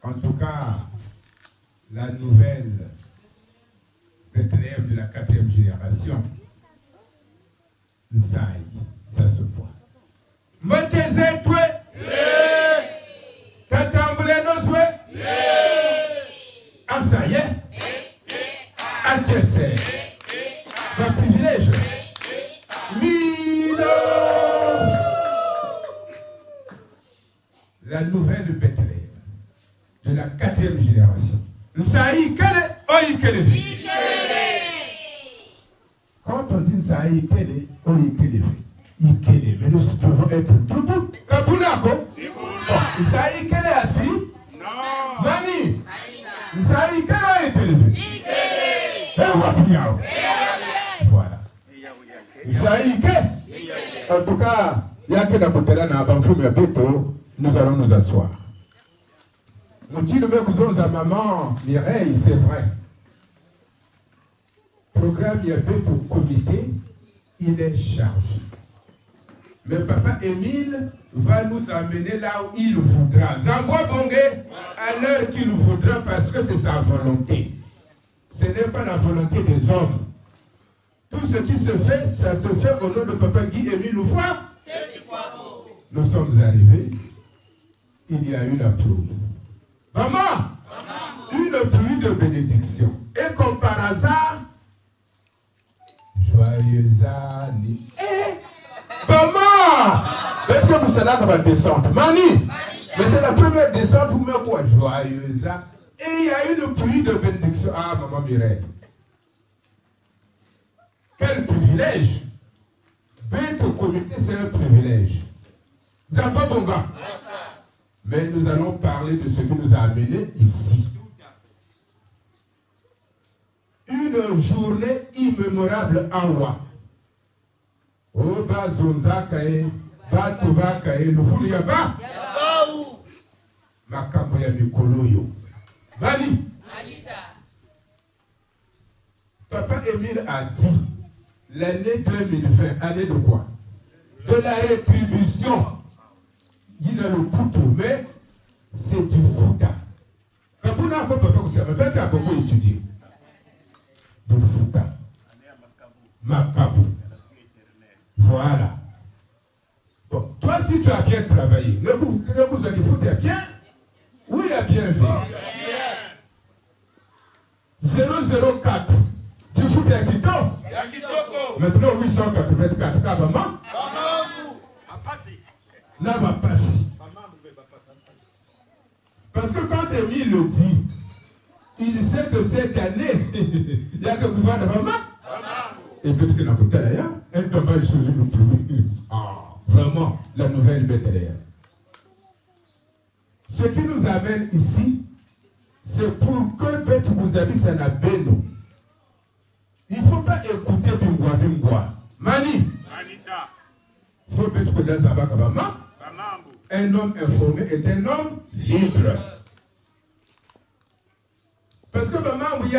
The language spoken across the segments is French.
En tout cas, la nouvelle Bethléem de la 4e génération, ça se voit. Motezé, toi, Tatamboulé, nos souhaits, ah, ça y est, ah, tu sais, un privilège, Milo, la nouvelle Bethléem de la 4e génération. Nsaï Kele, Oïkele. Quand on dit Nsaï Kele, Oïkele. Ikele, mais nous pouvons être debout. Kabunako. Nsaï Kele assis. Non. Nani. Nsaï Kele Oïkele. Ikele. Voilà. Nsaï Kele. En tout cas, il y a que dans le côté là, nous allons nous asseoir. Nous disons que maman Mireille, c'est vrai. Le programme, il y a peu pour comité, il est chargé. Mais papa Émile va nous amener là où il voudra. Zangwa Bongé, à l'heure qu'il voudra, parce que c'est sa volonté. Ce n'est pas la volonté des hommes. Tout ce qui se fait, ça se fait au nom de papa Guy Émile Oufoua. Nous sommes arrivés, il y a eu la pluie. Maman, une pluie de bénédiction. Et comme par hasard, joyeux anniversaire. Maman, est-ce que vous savez là qu'on va descendre? Mani, mais c'est la première descente pour me quoi? Joyeux anniversaire. Et il y a eu une pluie de bénédiction. Ah, maman Mireille. Quel privilège. Être au comité, c'est un privilège. Zamba Bonga. Mais nous allons parler de ce qui nous a amenés ici. Une journée immémorable en Wa. Oh, Bazonza Kae, Batuba Kae, Lufulia Ba. Makambo ya Mikoloyo. Bali. Papa Émile a dit l'année 2020, année de quoi? De la rétribution. Il a le couteau, mais c'est du fouta. Quand vous n'avez pas peut-être à beaucoup étudier. Du fouta. Makabou. Voilà. Bon, toi, si tu as bien travaillé, vous allez foutre bien? Oui, il a bien fait. 004. Tu fous à Quito? Maintenant, 884. Kabama? Là, va passer. Parce que quand Émile le dit, il sait que cette année, il y a que vous voyez de maman. Et peut-être que dans le Bethléem, elle tombe sur une pluie. Ah, vraiment, la nouvelle Bethléem. Ce qui nous amène ici, c'est pour que peut-être vous avez ça na beno. Il ne faut pas écouter Bingwa. Mani. Il faut peut-être que dans Zabaka maman. Un homme informé est un homme libre. Parce que maman, il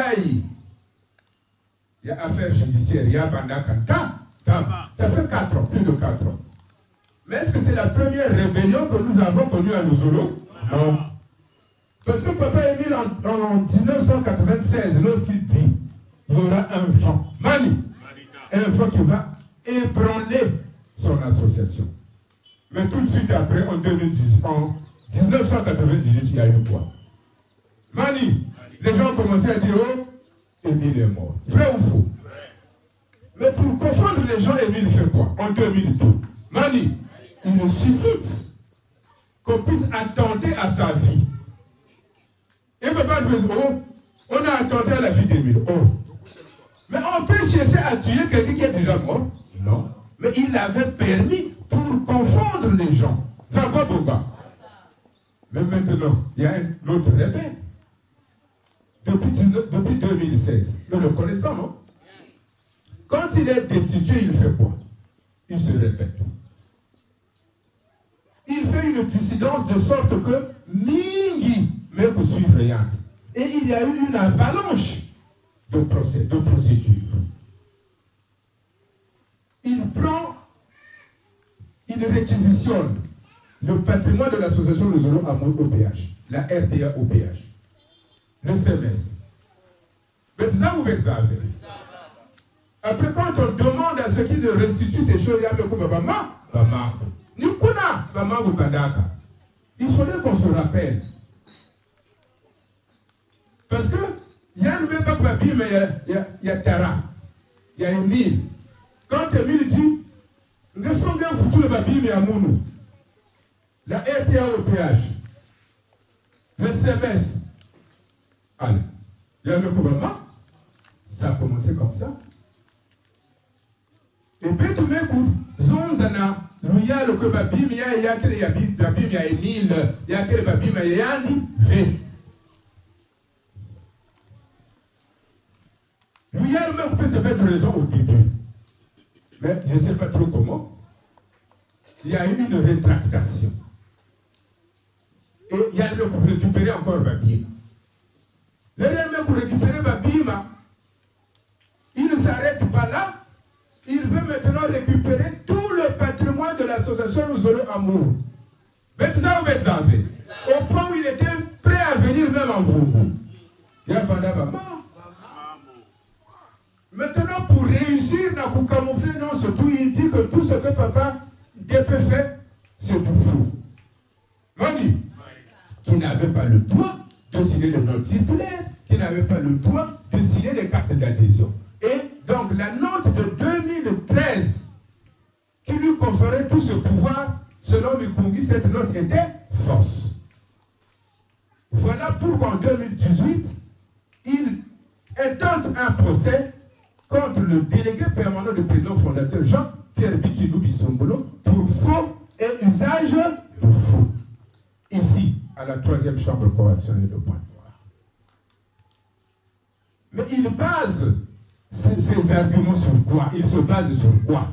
y a affaire judiciaire, il y a Bandakanta. Ça fait 4 ans, plus de 4 ans. Mais est-ce que c'est la première rébellion que nous avons connue à Luzolo? Non. Parce que papa Émile, en 1996, lorsqu'il dit il y aura un vent, un vent qui va ébranler son association. Mais tout de suite après, en 1998, il y a eu quoi? Les gens ont commencé à dire, oh, Émile est mort. Vrai ou faux? Mais pour confondre les gens, Émile fait quoi? En 2002. Il nous suscite qu'on puisse attenter à sa vie. Et papa nous dit, oh, on a attenté à la vie d'Émile. Oh. Mais on peut chercher à tuer quelqu'un qui est déjà mort? Non. Mais il avait permis pour confondre les gens. Ça va, Boba. Mais maintenant, il y a un autre rebelle. Depuis 2016. Nous le connaissons, non? Quand il est destitué, il fait quoi? Il se répète. Il fait une dissidence de sorte que Mingi ne peut suivre rien. Et il y a eu une avalanche de procédures. Il réquisitionne le patrimoine de l'association nous allons à mon OPH, la RTA OPH, le CMS. Mais tout ça, vous le savez. Après, quand on demande à ceux qui restituent ces choses, il y a il faudrait qu'on se rappelle. Parce que, il y a même pas Babi, mais il y a Tara. Il y a Emile. Quand Emile dit, nous sommes bien foutus le Babi, mais à Mounou. La RTA au péage. Le CMS. Allez. Il y a le gouvernement. Ça a commencé comme ça. Et puis tout d'un coup, Zonzana, il y a le Babi, mais il y a quel Babi, il y a Emile, il y a quel Babi, mais il y a Andy, V. Lui, il y a même peut se mettre raison au début. Mais je ne sais pas trop comment. Il y a eu une rétractation. Et il y a le pour récupérer encore Babima. Le même pour récupérer Babima, il ne s'arrête pas là. Il veut maintenant récupérer tout le patrimoine de l'association Nous Aurons Amour. Mais ça, vous savez. Au point où il était prêt à venir même en vous. Il y a Fanda Bama. Maintenant, pour réussir dans le camoufler, non, surtout, il dit que tout ce que papa peut faire, c'est du fou. Mani, qui n'avait pas le droit de signer les notes circulaires, qui n'avait pas le droit de signer les cartes d'adhésion. Et donc, la note de 2013, qui lui conférait tout ce pouvoir, selon Mikungi, cette note était fausse. Voilà pourquoi en 2018, il intente un procès contre le délégué permanent du président fondateur Jean-Pierre Bikilou Bissombolo pour faux et usage de faux. Ici, à la 3e chambre correctionnelle de Pointe-Noire. Mais il base ses arguments sur quoi? Il se base sur quoi?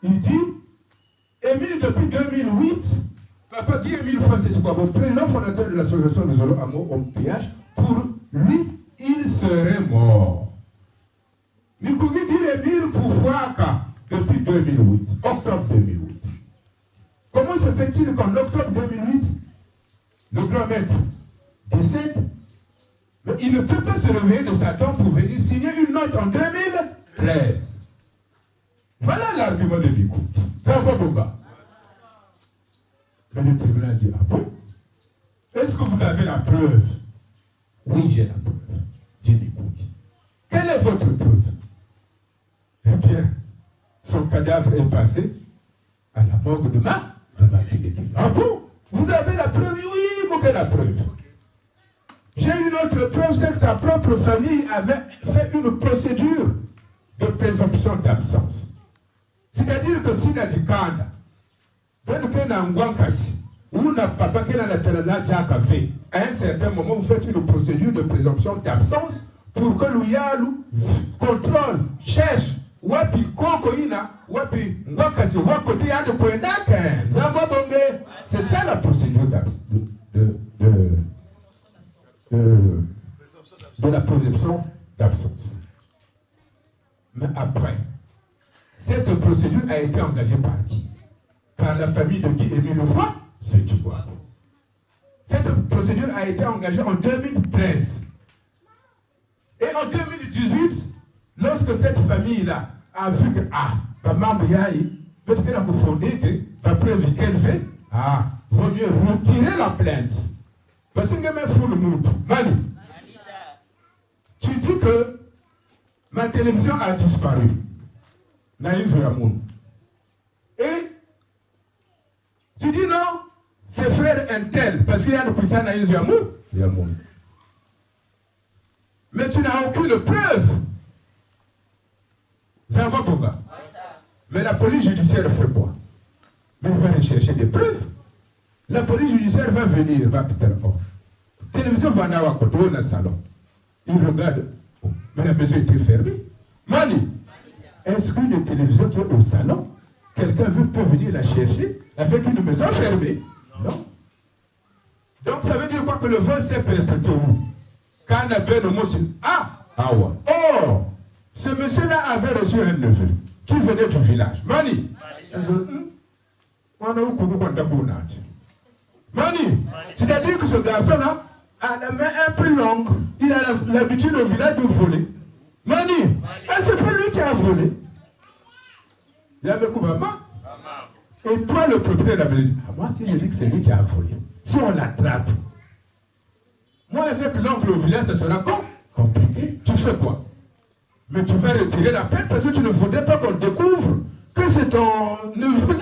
Il dit, Émile, depuis 2008, papa dit Émile Fossé, c'est quoi? Mon président fondateur de l'association Nous Aurons Amour au PH, pour lui, il serait mort. Mikungi dit Émile Poufouaka depuis 2008, octobre 2008. Comment se fait-il qu'en octobre 2008, le grand maître décède, mais il ne peut pas se réveiller de sa tombe pour venir signer une note en 2013? Voilà l'argument de Mikungi. C'est encore Boga. Mais le tribunal dit, ah bon? Est-ce que vous avez la preuve? Oui, j'ai la preuve, dit Mikungi. Quelle est votre preuve? Eh bien, son cadavre est passé à la morgue de ma fille. Ah bon? Vous avez la preuve? Oui, vous avez la preuve. J'ai une autre preuve, c'est que sa propre famille avait fait une procédure de présomption d'absence. C'est-à-dire que si n'a dit Kanda, donc qu'il n'a Ngwankasi, ou n'a papa qu'il a la Telana Djakavé, à un certain moment, vous faites une procédure de présomption d'absence pour que l'Ouyalou contrôle, cherche, wapi Kokoina, wapi Ngwankasi, wakote yade Kouendake, Zambabonge. C'est ça la procédure de la présomption d'absence. Mais après, cette procédure a été engagée par qui? Par la famille de Guy Émile Foy, c'est du bois. Cette procédure a été engagée en 2013. Et en 2018, lorsque cette famille-là a vu que, maman Yaï, peut-être qu'elle a fondé que, la preuve qu'elle fait, vaut mieux retirer la plainte. Parce que même fou le monde. Manu, tu dis que ma télévision a disparu. Naïs Ramoun. Et tu dis non, c'est frère Intel, parce qu'il y a le puissant Naïs Ramoun. Mais tu n'as aucune preuve. C'est un bon gars. Mais la police judiciaire fait quoi? Mais il va aller chercher des preuves. La police judiciaire va venir, va peut-être. Télévision va aller dans le salon. Il regarde. Oh, mais la maison était fermée. Mani, est-ce qu'une télévision qui est au salon, quelqu'un peut venir la chercher avec une maison fermée? Non. Donc ça veut dire quoi? Que le vol s'est perpétué où? Quand on a bien le mot sur... ouais. Oh, ce monsieur-là avait reçu un neveu qui venait du village. Mani. Mani, c'est-à-dire que ce garçon-là a la main un peu longue. Il a l'habitude au village de voler. Mani, c'est pas lui qui a volé. Il avait comme maman. Et toi, le propriétaire de la maison, moi, si je dis que c'est lui qui a volé, si on l'attrape, moi, avec l'oncle au village, ça sera compliqué. Tu fais quoi? Mais tu vas retirer la peine parce que tu ne voudrais pas qu'on découvre que c'est ton neveu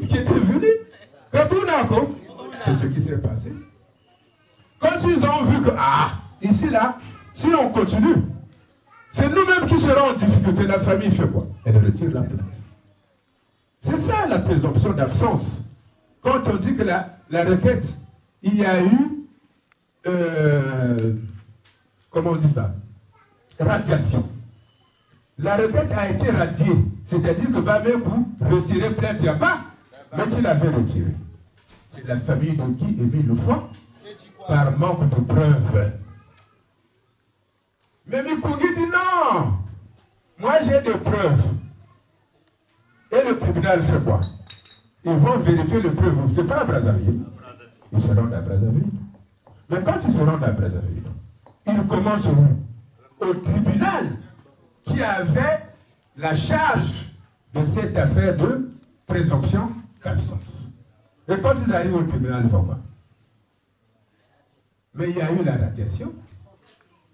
qui était venu. C'est ce qui s'est passé. Quand ils ont vu que, ici, là, si on continue, c'est nous-mêmes qui serons en difficulté. La famille fait quoi? Elle retire la plainte. C'est ça la présomption d'absence. Quand on dit que la requête, il y a eu, comment on dit ça? Radiation. La requête a été radiée. C'est-à-dire que Bamekou retirer plainte, il n'y a pas, mais qu'il avait retiré. C'est la famille de qui Émile Lefroy, par manque de preuves. Mais Mikungi dit non, moi j'ai des preuves. Et le tribunal fait quoi? Ils vont vérifier les preuves. Ce n'est pas à Brazzaville. Ils se rendent à Brazzaville. Mais quand ils se rendent à Brazzaville, ils commencent où? Au tribunal qui avait la charge de cette affaire de présomption d'absence. Et quand ils arrivent au tribunal, ils vont voir. Mais il y a eu la radiation.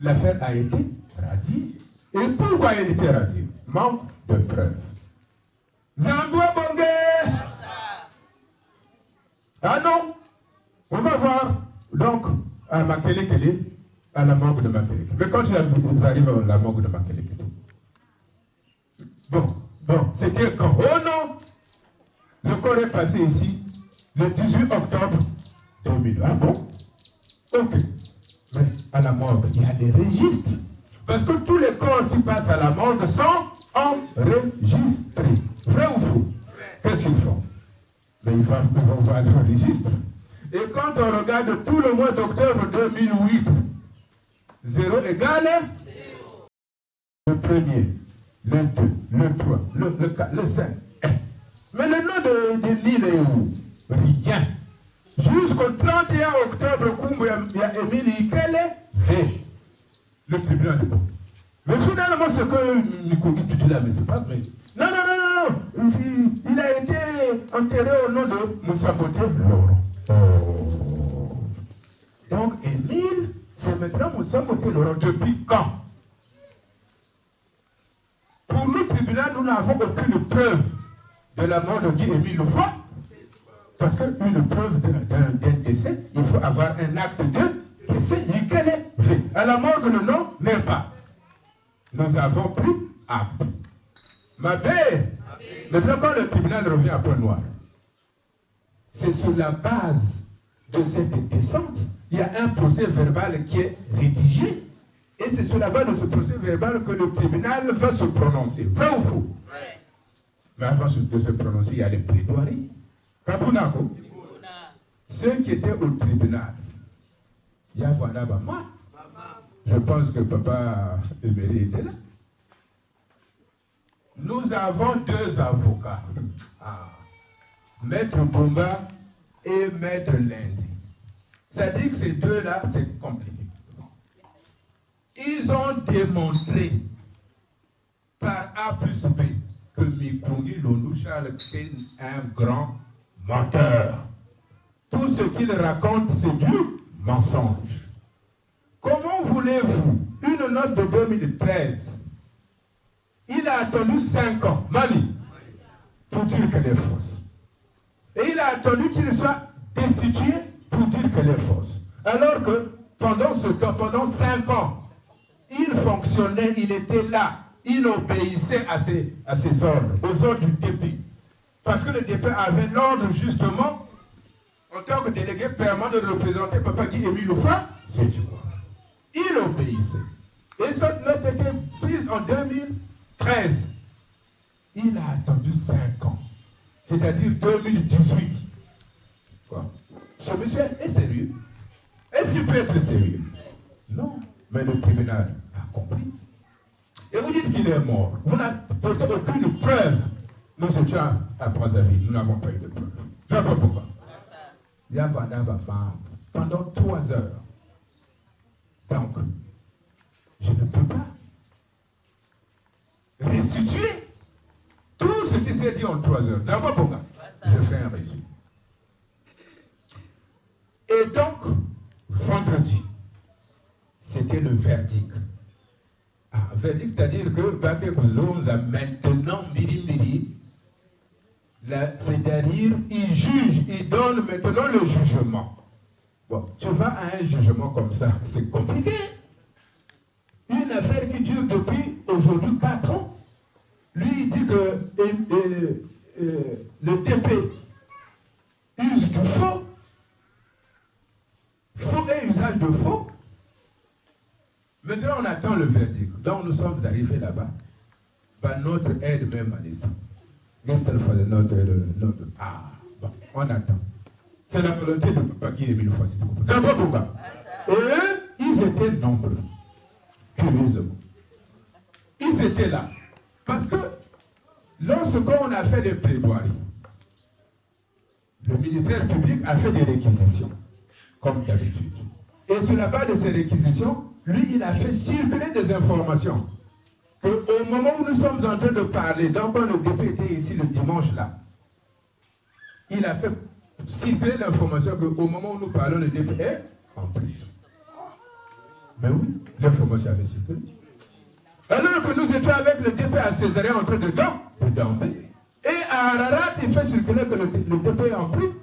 L'affaire a été radiée. Et pourquoi elle était radiée? Manque de preuves. Zamboué Bongé! Ah non! On va voir. Donc, à Makelekele, à la morgue de Makelekele. Mais quand ils arrivent à la morgue de Makelekele. Bon, c'était quand? Oh non! Le corps est passé ici le 18 octobre 2000. Ah bon? Ok. Mais à la morgue, il y a des registres. Parce que tous les corps qui passent à la morgue sont enregistrés. Vrai ou faux? Qu'est-ce qu'ils font? Mais ils vont voir le registre. Et quand on regarde tout le mois d'octobre 2008, 0 égale 0. Le premier, le 2, le 3, le 4, le 5. Mais le nom de l'île est où? Rien. Jusqu'au 31 octobre, il y a Émile Ikele V. Le tribunal de bon. Mais finalement, ce que Mikogi dit là, mais c'est pas vrai. Non. Il a été enterré au nom de Moussaboté Laurent. Donc, Émile, c'est maintenant Moussaboté Laurent. Depuis quand? Pour nous, tribunal, nous n'avons aucune preuve de la mort de Guy Émile Lefroy. Parce qu'une preuve d'un décès, il faut avoir un acte de décès. Quel est fait? À la mort, le nom, même pas. Nous avons pris acte. Ma belle, maintenant quand le tribunal revient à Point-Noir, c'est sur la base de cette descente, il y a un procès verbal qui est rédigé. Et c'est sur la base de ce procès verbal que le tribunal va se prononcer. Vrai ou faux? Ouais. Mais avant de se prononcer, il y a les plaidoiries. Kabunako, ceux qui étaient au tribunal, il y a voilà maman. Je pense que papa Emery était là. Nous avons deux avocats. Maître Bomba et Maître Lundi. Ça dit que ces deux-là, c'est compliqué. Ils ont démontré par A plus B que Mikungi Lonouchal est un grand menteur. Tout ce qu'il raconte, c'est du mensonge. Comment voulez-vous une note de 2013? Il a attendu 5 ans, Mali, pour dire qu'elle est fausse. Et il a attendu qu'il soit destitué pour dire qu'elle est fausse. Alors que pendant ce temps, pendant 5 ans, il fonctionnait, il était là, il obéissait à ses ordres, aux ordres du DP. Parce que le DP avait l'ordre justement, en tant que délégué permanent de représenter Papa Guy Émile Lefroy, c'est du quoi. Il obéissait. Et cette note était prise en 2013. Il a attendu 5 ans. C'est-à-dire 2018. Quoi? Ce monsieur est sérieux. Est-ce qu'il peut être sérieux? Non. Mais le tribunal a compris. Et vous dites qu'il est mort. Vous n'avez aucune preuve. Nous étions à Brazzaville. Nous n'avons pas eu de preuve. Ça va pourquoi? Il y a pendant 3 heures. Donc, je ne peux pas restituer tout ce qui s'est dit en 3 heures. Ça va pourquoi? Je fais un résumé. Et donc, vendredi, c'était le verdict. Verdict, c'est-à-dire que Babé Bouzouze a maintenant miri. C'est-à-dire, il juge, il donne maintenant le jugement. Bon, tu vas à un jugement comme ça, c'est compliqué. Une affaire qui dure depuis aujourd'hui 4 ans. Lui, il dit que le DP use du faux et usage de faux. Maintenant, on attend le verdict. Donc, nous sommes arrivés là-bas. Par notre aide même à l'issue. On attend. C'est la volonté de Papa qui est mille fois. C'est pas pourquoi. Et eux, ils étaient nombreux. Curieusement. Ils étaient là. Parce que lorsqu'on a fait des plaidoiries, le ministère public a fait des réquisitions, comme d'habitude. Et sur la base de ces réquisitions, lui, il a fait circuler des informations. Qu'au moment où nous sommes en train de parler, donc quand le DP était ici le dimanche là, il a fait circuler l'information qu'au moment où nous parlons, le DP est en prison. Mais oui, l'information avait circulé. Alors que nous étions avec le DP à Césarée en train de dormir. Et à Ararat, il fait circuler que le DP est en prison.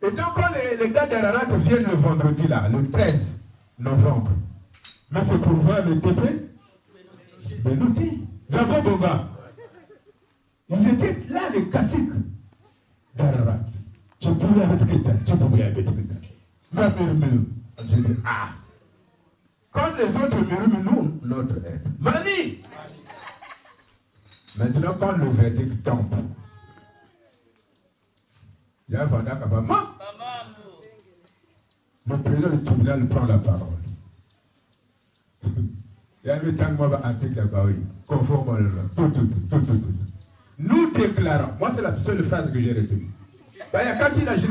Et donc quand les gars d'Ararat viennent le vendredi là, le 13 novembre, mais c'est pour voir le DP Benouti. Zabo Bonga. Ils étaient là, les caciques d'Ararat. Tu pouvais avec quelqu'un, tu pouvais avec quelqu'un. Je dis, ah. Quand les autres murmurent, nous, notre aide. Mani! Maintenant, quand le verdict tombe, il y a Vanda Kabama. Le président du tribunal prend la parole. Il y a un temps moi article là-bas, oui. Conforme à tout. Nous déclarons, moi c'est la seule phrase que j'ai retenue. Il y a quand il a dit,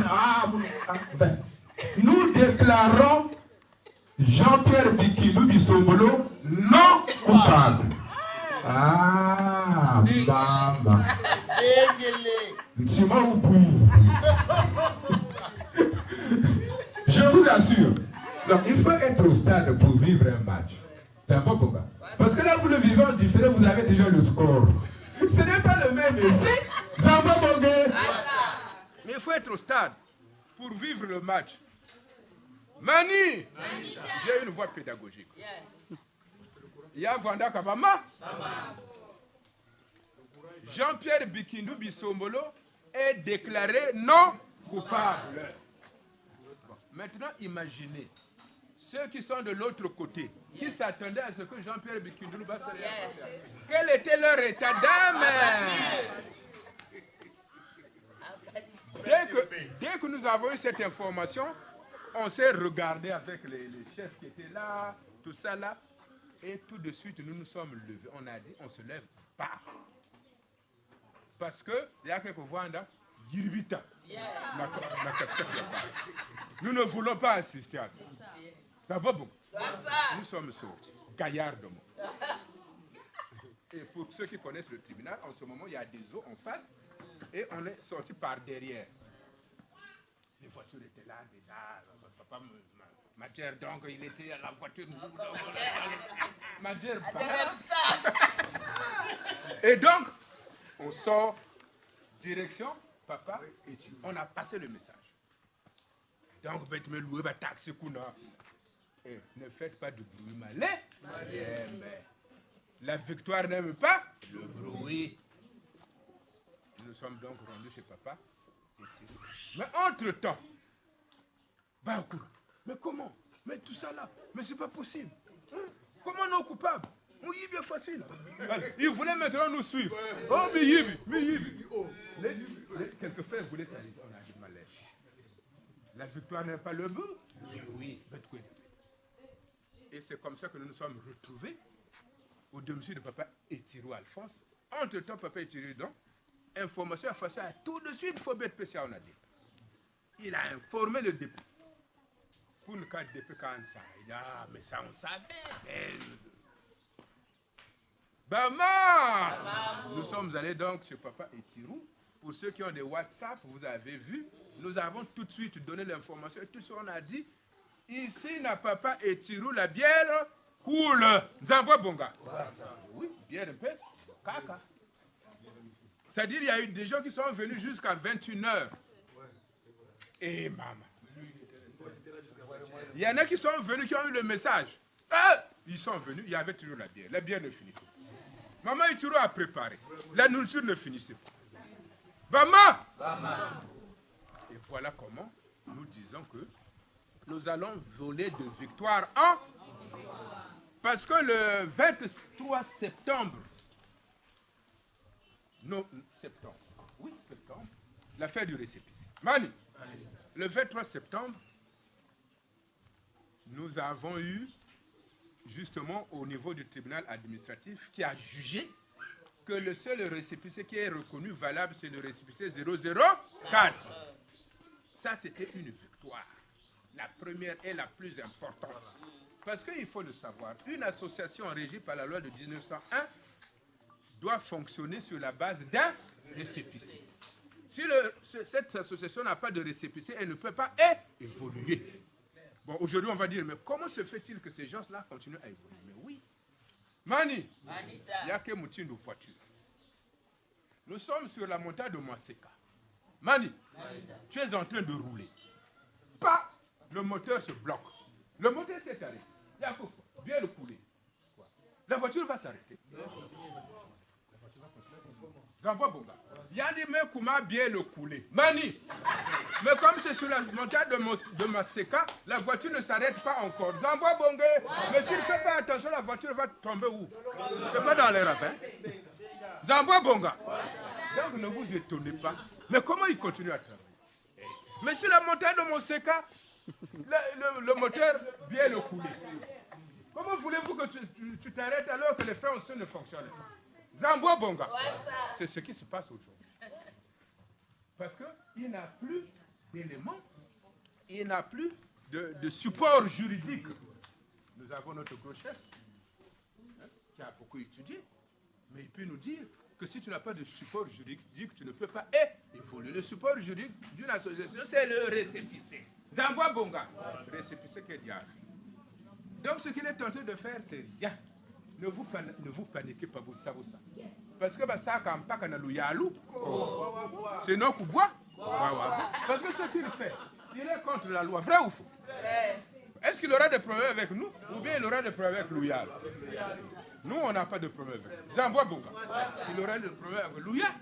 nous déclarons Jean-Pierre Bikilou Bissombolo non coupable. Ah, maman. Je vous assure. Donc, il faut être au stade pour vivre un match. C'est un peu pourquoi. Parce que là, vous le vivez en différé, vous avez déjà le score. Ce n'est pas le même effet. Mais il faut être au stade pour vivre le match. Mani, j'ai une voix pédagogique. Il y a Vanda Kabama. Jean-Pierre Bikindou Bissombolo est déclaré non coupable. Bon, maintenant, imaginez ceux qui sont de l'autre côté, qui s'attendaient à ce que Jean-Pierre Bikindou va se réapprocher. Quel était leur état d'âme? Dès que nous avons eu cette information, on s'est regardé avec les chefs qui étaient là, tout ça là, et tout de suite nous nous sommes levés. On a dit, on se lève, part. Parce que, il y a quelques voix là, Yirvita. Nous ne voulons pas assister à ça. Ça va bon. Nous sommes sortis, gaillardement. Et pour ceux qui connaissent le tribunal, en ce moment, il y a des eaux en face et on est sorti par derrière. Les voitures étaient là déjà. Papa, Madjer, donc, il était à la voiture. Madjer, et donc, on sort, direction, papa, on a passé le message. Donc, ne faites pas de bruit malais. La victoire n'aime pas le bruit. Nous sommes donc rendus chez papa. Mais entre-temps, mais comment? Mais tout ça là, mais c'est pas possible. Hein? Comment non coupable? Mouyibi est facile. Il voulait maintenant nous suivre. Oh, Mouyibi. Quelques frères voulaient s'arrêter. On a dit malais. La victoire n'est pas le but. Oui. Et c'est comme ça que nous nous sommes retrouvés au domicile de papa Etirou Alphonse. Entre-temps, papa Etirou donc information face à tout de suite, il faut mettre PCA on a dit. Il a informé le député. Pour le cas de député quand ça, il a, mais ça on savait. Bama! Nous sommes allés donc chez Papa Etirou. Pour ceux qui ont des WhatsApp, vous avez vu, nous avons tout de suite donné l'information et tout ce qu'on a dit. Ici, n'a Papa Etirou, la bière coule. Nzambwa Bonga. Oui, bière un peu. Caca. C'est-à-dire, il y a eu des gens qui sont venus jusqu'à 21h. Et maman. Il y en a qui sont venus, qui ont eu le message. Ils sont venus, il y avait toujours la bière. La bière ne finissait pas. Maman Etirou a préparé. La nourriture ne finissait pas. Bama! Et voilà comment nous disons que nous allons voler de victoire en... Parce que le 23 septembre, septembre, l'affaire du récépissé. Mani, le 23 septembre, nous avons eu, justement, au niveau du tribunal administratif, qui a jugé que le seul récépissé qui est reconnu valable, c'est le récépissé 004. Ça, c'était une victoire. La première et la plus importante. Parce qu'il faut le savoir, une association régie par la loi de 1901 doit fonctionner sur la base d'un récépissé. Si cette association n'a pas de récépissé, elle ne peut pas évoluer. Bon, aujourd'hui, on va dire, mais comment se fait-il que ces gens-là continuent à évoluer? Mais oui. Mani, il n'y a que Moutin de voiture. Nous sommes sur la montagne de Mwaseka. Mani, tu es en train de rouler. Pas, le moteur se bloque. Le moteur s'est arrêté. Il y a bien le couler. La voiture va s'arrêter. Zambwa Bonga. Il y a des mecs qui m'ont bien le couler. Mani, mais comme c'est sur la montagne de Mwaseka, la voiture ne s'arrête pas encore. Zambwa Bonga. Mais s'il ne fait pas attention, la voiture va tomber où? C'est pas dans les ravins. Zambwa Bonga. Donc ne vous étonnez pas. Mais comment il continue à travailler? Mais sur la montagne de Mwaseka, le moteur vient le couler. Comment voulez-vous que tu t'arrêtes alors que les freins aussi ne fonctionnent pas? Zambwa Bonga. C'est ce qui se passe aujourd'hui. Parce qu'il n'a plus d'éléments, il n'a plus de support juridique. Nous avons notre gros chef, qui a beaucoup étudié, mais il peut nous dire que si tu n'as pas de support juridique, tu ne peux pas évoluer. Le support juridique d'une association, c'est le récépissé. Zambwa Bonga. Récépissé qui est diable. Donc ce qu'il est tenté de faire, c'est rien. Ne vous paniquez pas, vous savez ça. Parce que ça, quand on a le c'est non qu'on boit. Parce que ce qu'il fait, il est contre la loi. Vrai ou faux? Est-ce qu'il aura des problèmes avec nous ou bien il aura des problèmes avec Louyal? Nous, on n'a pas de problème avec lui. Zambwa Bonga. Il aura des problèmes avec Louyal.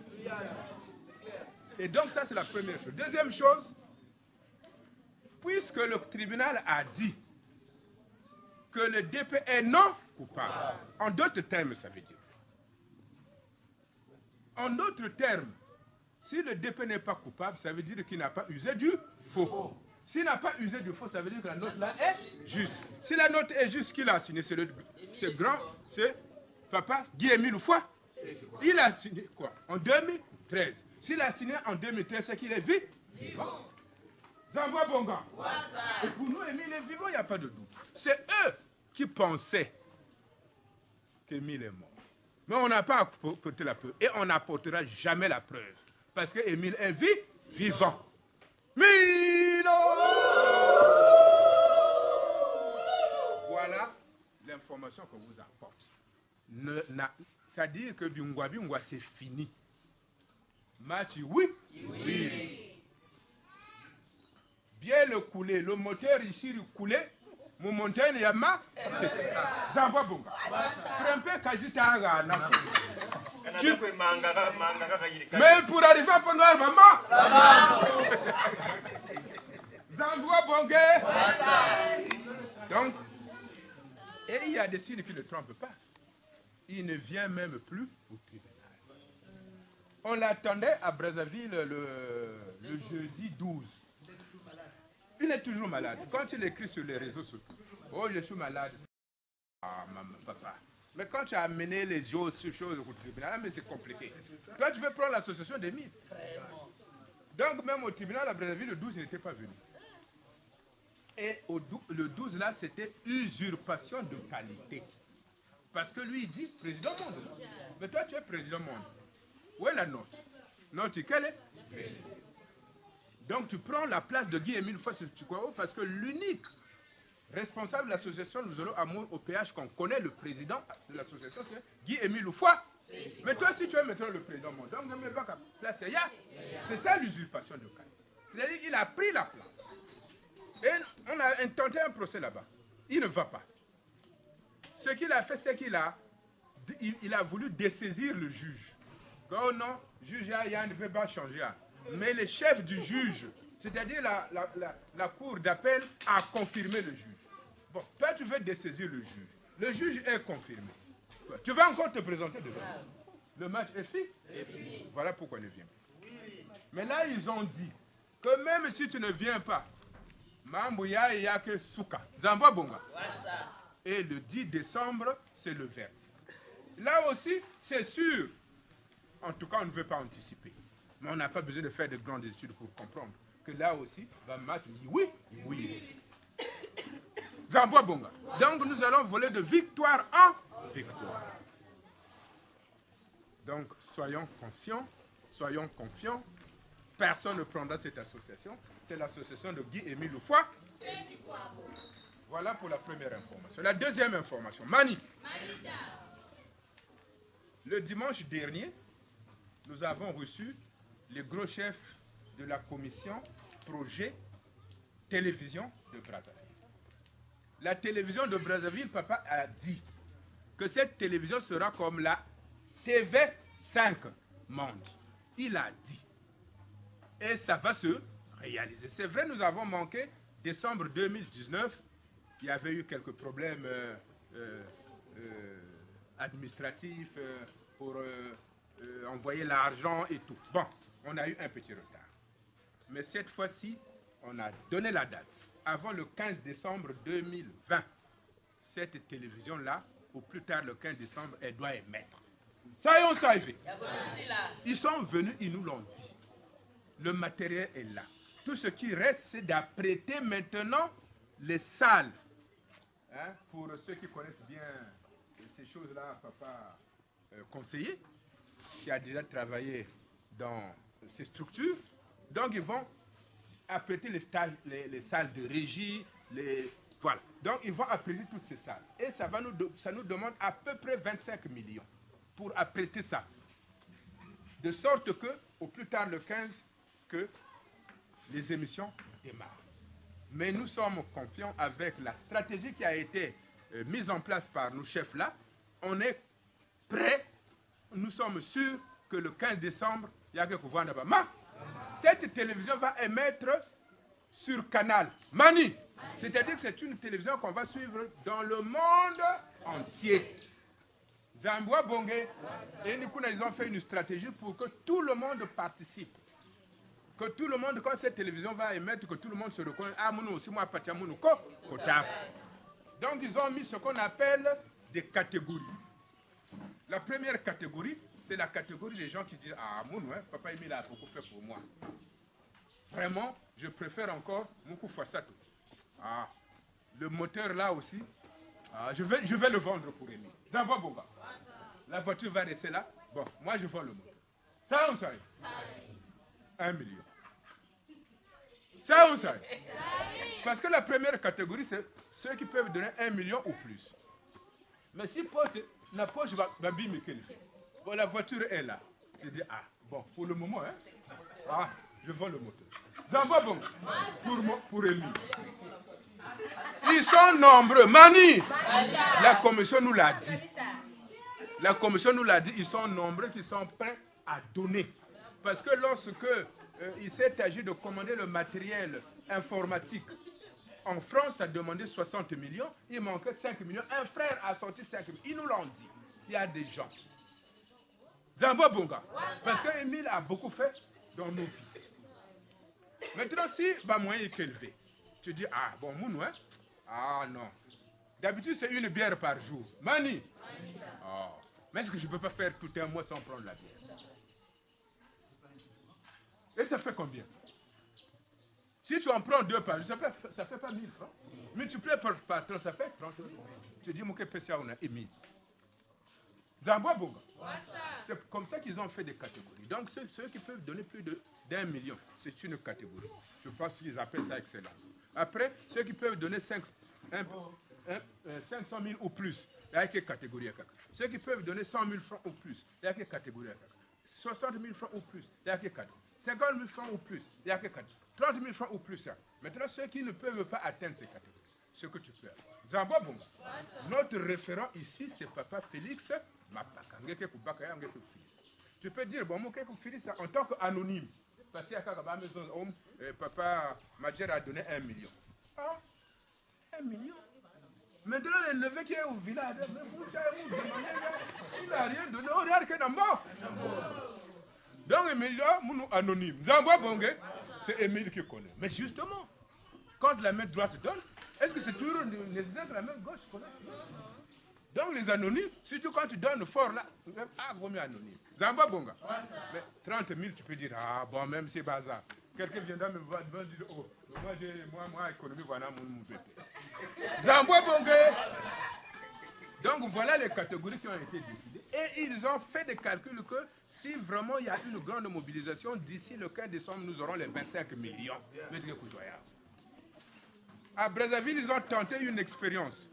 Et donc ça, c'est la première chose. Deuxième chose, puisque le tribunal a dit que le DP est non coupable, en d'autres termes, ça veut dire. En d'autres termes, si le DP n'est pas coupable, ça veut dire qu'il n'a pas usé du faux. S'il n'a pas usé du faux, ça veut dire que la note là est juste. Si la note est juste, qu'il a signé, c'est Papa Guy-Émile Foy. Il a signé quoi? En 2013. S'il a signé en 2013, c'est qu'il est vivant. Zambwa Bonga. Et pour nous, Émile est vivant, il n'y a pas de doute. C'est eux qui pensaient qu'Émile est mort. Mais on n'a pas apporté la preuve. Et on n'apportera jamais la preuve. Parce qu'Émile est vivant. Milo! Voilà l'information qu'on vous apporte. C'est-à-dire que Bingwa, c'est fini. Match, oui. Bien le couler. Le moteur ici, le couler. Mon moteur, il y a ma. Zambwa Bonga. Frempé Kazita. Mais pour arriver à Pondor, maman. Zambwa Bonga. Donc, et il y a des signes qui ne trompent pas. Il ne vient même plus au tribunal. On l'attendait à Brazzaville le jeudi 12. Il est toujours malade. Quand il écrit sur les réseaux sociaux, oh, je suis malade. Ah, maman, papa, Mais quand tu as amené les choses au tribunal, mais c'est compliqué. Toi, tu veux prendre l'association des mythes. Donc, même au tribunal, à Brazzaville, le 12, il n'était pas venu. Et le 12, là, c'était usurpation de qualité. Parce que lui, il dit président monde. Mais toi, tu es président monde. Où est la note? Note, quelle est? Donc, tu prends la place de Guy-Émile Foy-Setshikwao parce que l'unique responsable de l'association Nous allons amour au PH qu'on connaît, le président de l'association, c'est Guy-Émile Foy. Mais toi, si tu es maintenant le président monde, donc ne mets pas qu'à place. C'est ça l'usurpation de qualité. C'est-à-dire qu'il a pris la place. Et on a intenté un procès là-bas. Il ne va pas. Ce qu'il a fait, c'est qu'il a voulu dessaisir le juge. Oh non, juge, il ne veut pas changer. Mais le chef du juge, c'est-à-dire la cour d'appel, a confirmé le juge. Bon, toi, tu veux dessaisir le juge. Le juge est confirmé. Tu vas encore te présenter devant. Le match est fini. Voilà pourquoi il ne vient pas. Mais là, ils ont dit que même si tu ne viens pas, Mambouya, il n'y a que Souka. Zamba Bonga. Et le 10 décembre, c'est le verdict. Là aussi, c'est sûr. En tout cas, on ne veut pas anticiper. Mais on n'a pas besoin de faire de grandes études pour comprendre que là aussi, va match dit oui. Zamba Bonga. Donc, nous allons voler de victoire en victoire. Donc, soyons conscients, soyons confiants. Personne ne prendra cette association. C'est l'association de Guy-Émile Foy. Voilà pour la première information. La deuxième information, Mani. Le dimanche dernier, nous avons reçu les gros chefs de la commission projet télévision de Brazzaville. La télévision de Brazzaville, papa a dit que cette télévision sera comme la TV5 Monde. Il a dit. Et ça va se réaliser. C'est vrai, nous avons manqué décembre 2019. Il y avait eu quelques problèmes administratifs pour envoyer l'argent et tout. Bon, on a eu un petit retard. Mais cette fois-ci, on a donné la date. Avant le 15 décembre 2020, cette télévision-là, au plus tard le 15 décembre, elle doit émettre. Ça y est, on s'est arrivé. Ils sont venus, ils nous l'ont dit. Le matériel est là. Tout ce qui reste, c'est d'apprêter maintenant les salles. Hein, pour ceux qui connaissent bien ces choses-là, papa conseiller, qui a déjà travaillé dans ces structures. Donc, ils vont apprêter les salles de régie, voilà. Donc, ils vont apprêter toutes ces salles. Et ça nous demande à peu près 25 millions pour apprêter ça. De sorte que, au plus tard le 15, que les émissions démarrent. Mais nous sommes confiants avec la stratégie qui a été mise en place par nos chefs-là. On est prêts. Nous sommes sûrs que le 15 décembre, il y a quelque chose là-bas. Cette télévision va émettre sur Canal Mani. C'est-à-dire que c'est une télévision qu'on va suivre dans le monde entier. Zambwa Bongé et Nikuna, ils ont fait une stratégie pour que tout le monde participe. Que tout le monde, quand cette télévision va émettre, que tout le monde se reconnaisse. Ah, mon aussi, moi, Patiamounou, Kota. Donc, ils ont mis ce qu'on appelle des catégories. La première catégorie, c'est la catégorie des gens qui disent ah, mon, papa Emile a beaucoup fait pour moi. Vraiment, je préfère encore beaucoup Fassatou. Ah, le moteur là aussi, ah, je vais le vendre pour Emile. Ça va, Boga. La voiture va rester là. Bon, moi, je vends le moteur. Ça, on sait. 1 million. Ça, on sait. Parce que la première catégorie, c'est ceux qui peuvent donner 1 million ou plus. Mais si la poche va bimmer quelque chose. Bon, la voiture est là. Je dis, ah, bon, pour le moment, hein, ah, je vends le moteur. Zamba bon, pour Élie. Ils sont nombreux. Mani, la commission nous l'a dit. La commission nous l'a dit, ils sont nombreux qui sont prêts à donner. Parce que lorsque il s'est agi de commander le matériel informatique, en France, ça a demandé 60 millions, il manquait 5 millions. Un frère a sorti 5 millions. Ils nous l'ont dit. Il y a des gens. Zamba Bonga. Parce que Emile a beaucoup fait dans nos vies. Maintenant, si moyen est élevé, tu dis, ah bon, mon, hein? Ah non. D'habitude, c'est une bière par jour. Mani, Oh. Mais est-ce que je ne peux pas faire tout un mois sans prendre la bière? Et ça fait combien? Si tu en prends 2 par jour, ça fait pas 1000 francs. Multiplié par patron, ça fait 30 euros. Tu dis, mon PCA, on a émis. Zambwa Bonga. C'est comme ça qu'ils ont fait des catégories. Donc, ceux qui peuvent donner plus d'1 million, c'est une catégorie. Je pense qu'ils appellent ça excellence. Après, ceux qui peuvent donner 500 000 ou plus, il y a quelle catégorie? Ceux qui peuvent donner 100 000 francs ou plus, il y a quelle catégorie? 60 000 francs ou plus, il y a quelle catégorie? 50 000 francs ou plus, il y a quelle catégorie? 30 000 francs ou plus. Maintenant, ceux qui ne peuvent pas atteindre ces catégories, ce que tu peux avoir. Zambwa Bonga. Notre référent ici, c'est Papa Félix Mapaka. Tu peux dire, bon, Félix, en tant qu'anonyme, parce qu'il y a Papa Madjer a donné 1 million. Ah, 1 million? Maintenant, le neveu qui est au village, il n'a rien donné, on regarde que dans mort. Donc, Emile, nous anonyme. Zambwa Bonga, c'est Emile qui connaît. Mais justement, quand la main droite donne, est-ce que c'est toujours nécessaire que la main gauche connaisse? Donc les anonymes, surtout quand tu donnes fort là, vaut mieux anonyme. Zambwa Bonga. Mais 30 000, tu peux dire, ah bon, même c'est bazar. Quelqu'un viendra me dire, oh, moi, économie, voilà mon bébé. Zambwa Bonga. Donc voilà les catégories qui ont été décidées. Et ils ont fait des calculs que si vraiment il y a une grande mobilisation, d'ici le 15 décembre, nous aurons les 25 millions. À Brazzaville, ils ont tenté une expérience.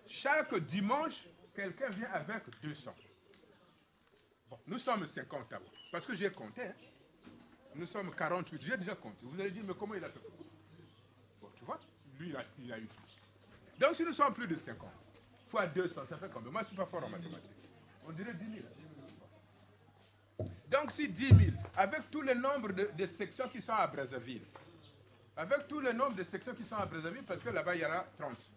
Chaque dimanche, quelqu'un vient avec 200. Bon, nous sommes 50 d'abord. Parce que j'ai compté. Hein. Nous sommes 48. J'ai déjà compté. Vous allez dire, mais comment il a fait? Bon, tu vois, lui, il a eu plus. Donc, si nous sommes plus de 50, fois 200, ça fait combien? Moi, je ne suis pas fort en mathématiques. On dirait 10 000. Donc, si 10 000, avec tout le nombre de sections qui sont à Brazzaville, avec tout le nombre de sections qui sont à Brazzaville, parce que là-bas, il y aura 30.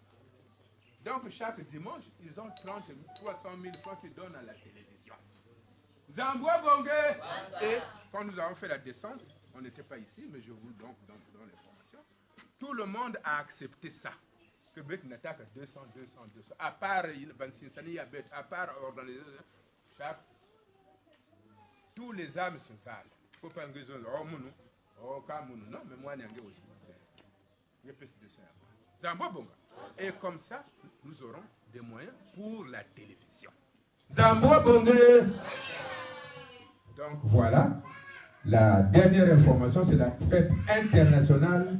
Donc, chaque dimanche, ils ont 300 000 francs qu'ils donnent à la télévision. Zambwa Bonga. Et quand nous avons fait la descente, on n'était pas ici, mais je vous donne l'information. Tout le monde a accepté ça. Que Bek n'attaque 200. À part Bansinsani Yabet, à part organisation, tous les âmes se valent. Il ne faut pas engager. Oh, Kamounou. Non, mais moi, je aussi. Zambwa Bonga. Et comme ça, nous aurons des moyens pour la télévision. Zambwa Bonga. Donc voilà, la dernière information, c'est la fête internationale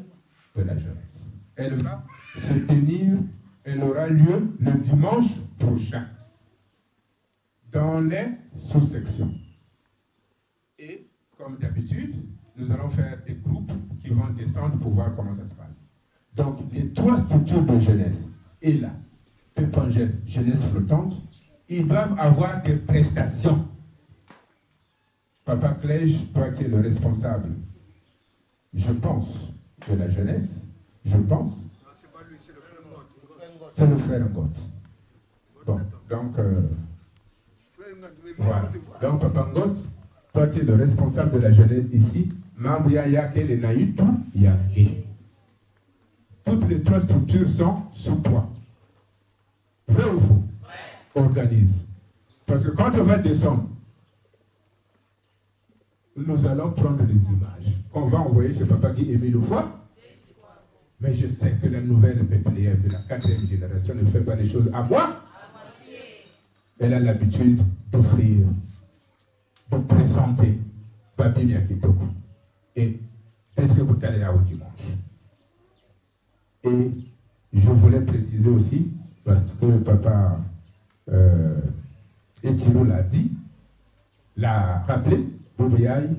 de la jeunesse. Elle va se tenir, elle aura lieu le dimanche prochain dans les sous-sections. Et comme d'habitude, nous allons faire des groupes qui vont descendre pour voir comment ça se passe. Donc, les 3 structures de jeunesse, et là, Pépangel, jeunesse flottante, ils doivent avoir des prestations. Papa Clège, toi qui es le responsable, je pense, de la jeunesse, je pense. Non, c'est pas lui, c'est le frère Ngot. C'est le frère Ngot. Bon, donc, voilà. Donc, Papa Ngot, toi qui es le responsable de la jeunesse ici, toutes les 3 structures sont sous toi. Vrai ou faux? Organise. Parce que quand on va descendre, nous allons prendre les images qu'on va envoyer chez Papa Guy Émile Foy. Mais je sais que la nouvelle Bethléem de la 4e génération ne fait pas les choses à moi. Elle a l'habitude d'offrir, de présenter Babi Miakitoko. Et est-ce que vous allez au dimanche? Et je voulais préciser aussi, parce que le papa Etilo l'a dit, l'a rappelé, Boubéaï,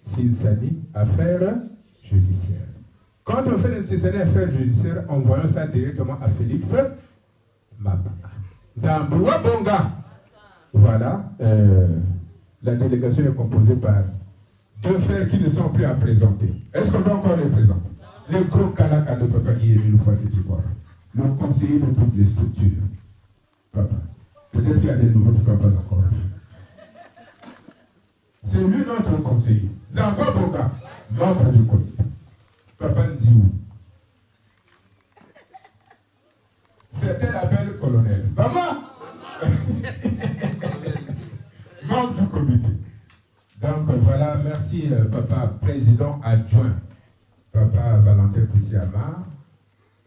Sinsani, affaire judiciaire. Quand on fait nécessaire affaire judiciaire, envoyons ça directement à Félix Mapaka. Zambwa Bonga. Voilà, la délégation est composée par 2 frères qui ne sont plus à présenter. Est-ce qu'on doit encore les présenter? Le gros Kalaka de Papa qui est une fois cette histoire. Le conseiller de toutes les structures. Papa. Peut-être qu'il y a des nouveaux papas encore. C'est lui notre conseiller. Zambwa Bonga, membre du comité. Papa Nziou. C'était l'appel colonel. Maman! Voilà, merci Papa Président adjoint, Papa Valentin Poussiamar,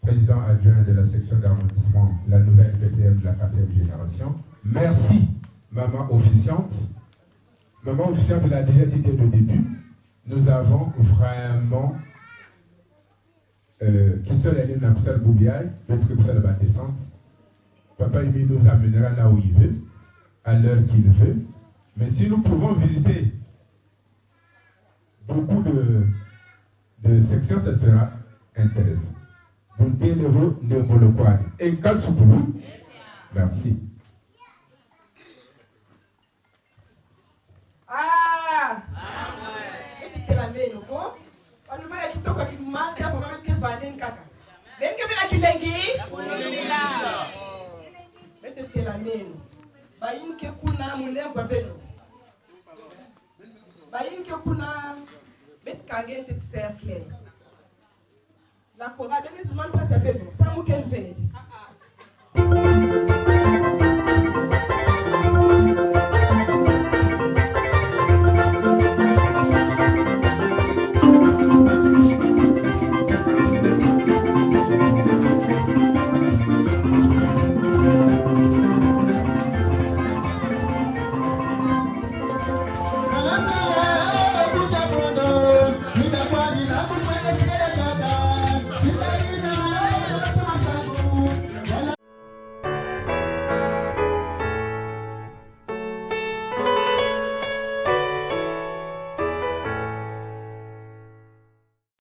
Président adjoint de la section d'arrondissement, la nouvelle PTM de la 4e génération. Merci, Maman officiante. Maman officiante, elle a déjà dit dès le début, nous avons vraiment qui seul est dans le Boubiaï, le truc ça va descendre. Papa Emi nous amènera là où il veut, à l'heure qu'il veut. Mais si nous pouvons visiter beaucoup de sections, ce sera intéressant. Donc, Télévo, Néomoloquad. Et Kassoubou, merci. Ah! C'est la même, quoi? On va aller tout qui m'a dit pour mettre Vaden Kaka. Même que la Kilengi? Mettez la même. Bayin ke kuna mulen babelo. Bayin ke kuna met kagen tet cercle. La chorale même se demande pas ça fait ça mou qu'elle fait. Thank you.